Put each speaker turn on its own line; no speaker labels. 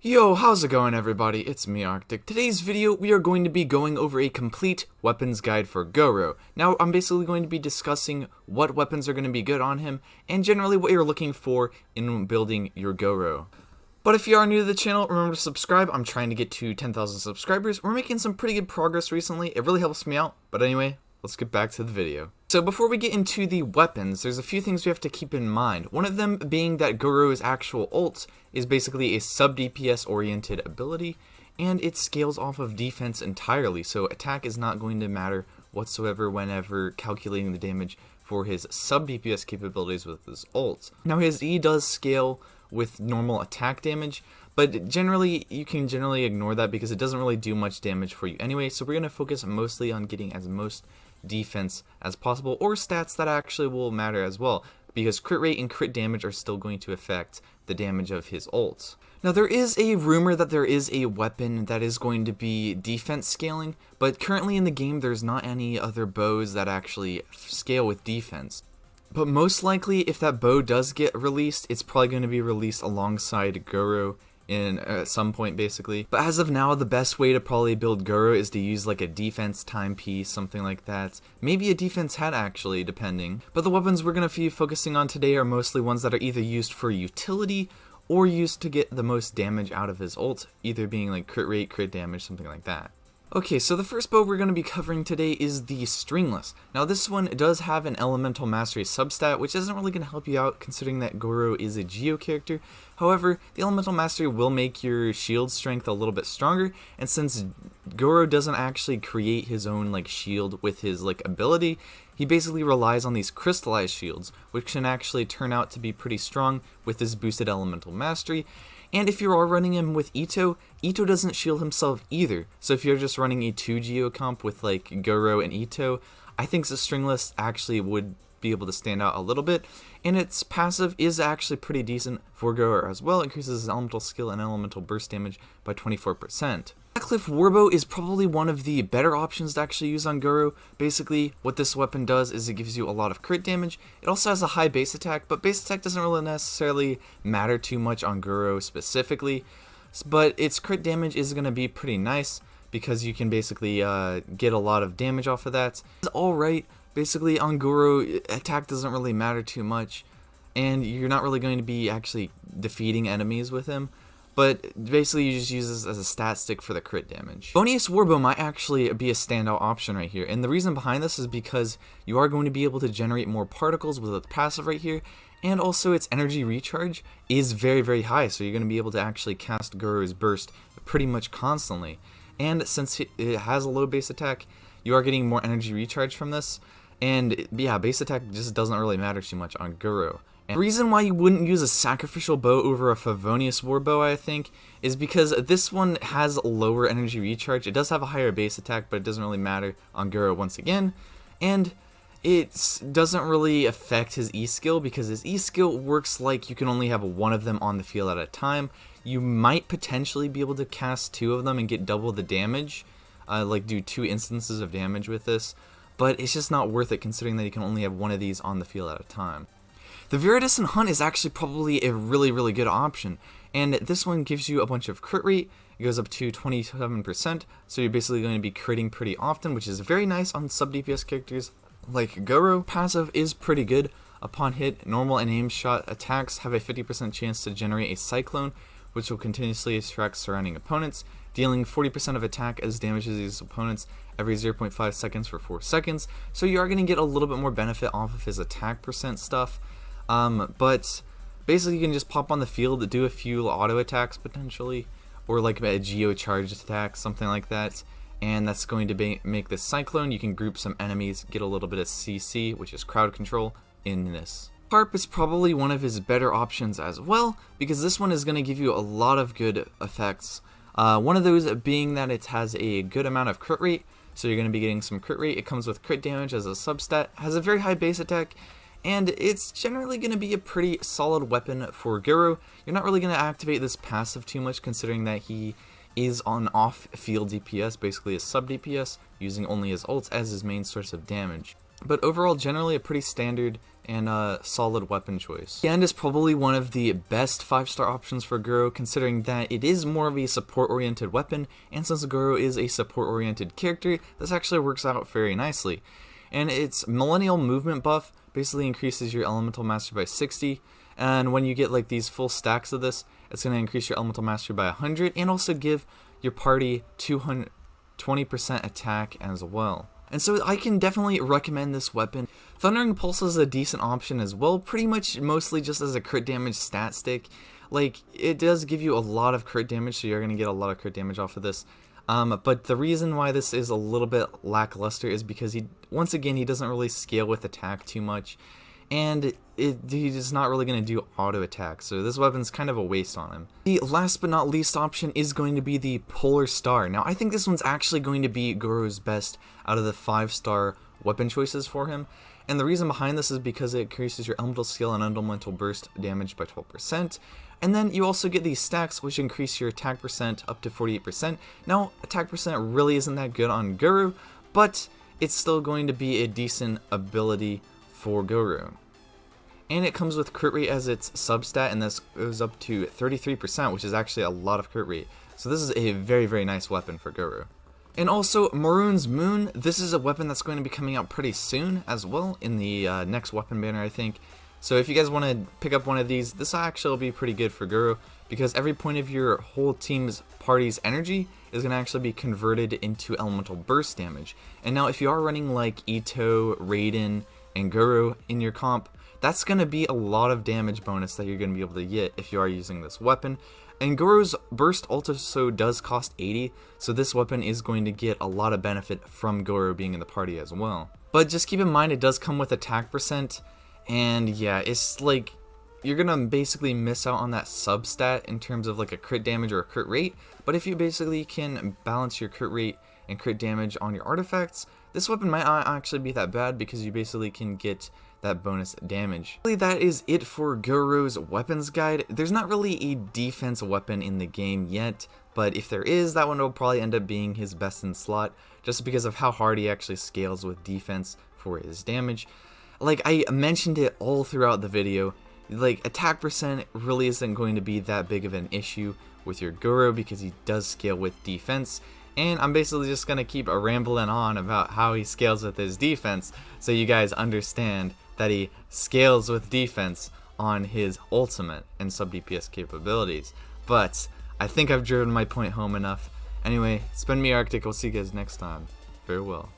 Yo, how's it going everybody? It's me, Arctic. Today's video, we are going to be going over a complete weapons guide for Gorou. Now, I'm basically going to be discussing what weapons are going to be good on him, and generally what you're looking for in building your Gorou. But if you are new to the channel, remember to subscribe. I'm trying to get to 10,000 subscribers. We're making some pretty good progress recently. It really helps me out. But anyway, let's get back to the video. So before we get into the weapons, there's a few things we have to keep in mind. One of them being that Gorou's actual ult is basically a sub-DPS oriented ability, and it scales off of defense entirely, so attack is not going to matter whatsoever whenever calculating the damage for his sub-DPS capabilities with his ult. Now his E does scale with normal attack damage, but generally, you can generally ignore that because it doesn't really do much damage for you anyway, so we're going to focus mostly on getting as most defense as possible, or stats that actually will matter as well, because crit rate and crit damage are still going to affect the damage of his ult. Now there is a rumor that there is a weapon that is going to be defense scaling, but currently in the game there's not any other bows that actually scale with defense. But most likely, if that bow does get released, it's probably going to be released alongside Gorou in at some point basically. But as of now, the best way to probably build Gorou is to use like a defense timepiece, something like that. Maybe a defense hat actually, depending. But the weapons we're going to be focusing on today are mostly ones that are either used for utility or used to get the most damage out of his ult, either being like crit rate, crit damage, something like that. Okay, so the first bow we're going to be covering today is the Stringless. Now this one does have an Elemental Mastery substat, which isn't really going to help you out considering that Gorou is a Geo character. However, the Elemental Mastery will make your shield strength a little bit stronger, and since Gorou doesn't actually create his own like shield with his like ability, he basically relies on these crystallized shields, which can actually turn out to be pretty strong with his boosted Elemental Mastery. And if you are running him with Ito doesn't shield himself either. So if you're just running a 2 Geo comp with like Gorou and Ito, I think the Stringless actually would be able to stand out a little bit. And its passive is actually pretty decent for Gorou as well. It increases his elemental skill and elemental burst damage by 24%. Cliff Warbo is probably one of the better options to actually use on Gorou. Basically, what this weapon does is it gives you a lot of crit damage. It also has a high base attack, but base attack doesn't really necessarily matter too much on Gorou specifically. But its crit damage is going to be pretty nice because you can basically get a lot of damage off of that. It's alright. Basically, on Gorou, attack doesn't really matter too much, and you're not really going to be actually defeating enemies with him. But basically you just use this as a stat stick for the crit damage. Bonius Warbo might actually be a standout option right here, and the reason behind this is because you are going to be able to generate more particles with its passive right here, and also its energy recharge is very, very high, so you're going to be able to actually cast Gorou's burst pretty much constantly. And since it has a low base attack, you are getting more energy recharge from this, and yeah, base attack just doesn't really matter too much on Gorou. And the reason why you wouldn't use a sacrificial bow over a Favonius Warbo, I think, is because this one has lower energy recharge. It does have a higher base attack, but it doesn't really matter on Gorou once again. And it doesn't really affect his E skill because his E skill works like you can only have one of them on the field at a time. You might potentially be able to cast 2 of them and get double the damage, like do 2 instances of damage with this, but it's just not worth it considering that you can only have one of these on the field at a time. The Viridescent Hunt is actually probably a really, really good option, and this one gives you a bunch of crit rate. It goes up to 27%, so you're basically going to be critting pretty often, which is very nice on sub-DPS characters like Gorou. Passive is pretty good. Upon hit, normal and aim shot attacks have a 50% chance to generate a Cyclone, which will continuously attract surrounding opponents, dealing 40% of attack as damage to these opponents every 0.5 seconds for 4 seconds, so you are going to get a little bit more benefit off of his attack percent stuff. But basically you can just pop on the field to do a few auto attacks potentially, or like a Geo charge attack, something like that, and that's going to make this Cyclone. You can group some enemies, get a little bit of CC, which is crowd control, in this. Harp is probably one of his better options as well, because this one is going to give you a lot of good effects. One of those being that it has a good amount of crit rate, so you're going to be getting some crit rate. It comes with crit damage as a substat, has a very high base attack, and it's generally going to be a pretty solid weapon for Gorou. You're not really going to activate this passive too much considering that he is on off-field DPS, basically a sub-DPS, using only his ults as his main source of damage. But overall, generally a pretty standard and a solid weapon choice. The end is probably one of the best 5-star options for Gorou, considering that it is more of a support-oriented weapon, and since Gorou is a support-oriented character, this actually works out very nicely. And its millennial movement buff basically increases your elemental mastery by 60, and when you get like these full stacks of this, it's going to increase your elemental mastery by 100, and also give your party 20% attack as well. And so I can definitely recommend this weapon. Thundering Pulse is a decent option as well, pretty much mostly just as a crit damage stat stick. Like, it does give you a lot of crit damage, so you're going to get a lot of crit damage off of this. But the reason why this is a little bit lackluster is because once again, he doesn't really scale with attack too much. And he's not really going to do auto attack, so this weapon's kind of a waste on him. The last but not least option is going to be the Polar Star. Now, I think this one's actually going to be Gorou's best out of the 5-star weapon choices for him. And the reason behind this is because it increases your elemental skill and elemental burst damage by 12%. And then you also get these stacks, which increase your attack percent up to 48%. Now, attack percent really isn't that good on Gorou, but it's still going to be a decent ability for Gorou. And it comes with crit rate as its substat, and this goes up to 33%, which is actually a lot of crit rate. So this is a very, very nice weapon for Gorou. And also, Maroon's Moon, this is a weapon that's going to be coming out pretty soon as well, in the next weapon banner, I think. So if you guys want to pick up one of these, this actually will be pretty good for Gorou, because every point of your whole team's party's energy is going to actually be converted into elemental burst damage. And now if you are running like Ito, Raiden, and Gorou in your comp, that's going to be a lot of damage bonus that you're going to be able to get if you are using this weapon. And Gorou's burst also does cost 80, so this weapon is going to get a lot of benefit from Gorou being in the party as well. But just keep in mind, it does come with attack percent, and yeah, it's like you're going to basically miss out on that substat in terms of like a crit damage or a crit rate. But if you basically can balance your crit rate and crit damage on your artifacts, this weapon might not actually be that bad, because you basically can get that bonus damage. Really, that is it for Gorou's weapons guide. There's not really a defense weapon in the game yet, but if there is, that one will probably end up being his best in slot, just because of how hard he actually scales with defense for his damage. Like I mentioned it all throughout the video, like attack percent really isn't going to be that big of an issue with your Gorou, because he does scale with defense. And I'm basically just going to keep rambling on about how he scales with his defense, so you guys understand that he scales with defense on his ultimate and sub DPS capabilities. But I think I've driven my point home enough. Anyway, it's been me, Arctic. We'll see you guys next time. Farewell.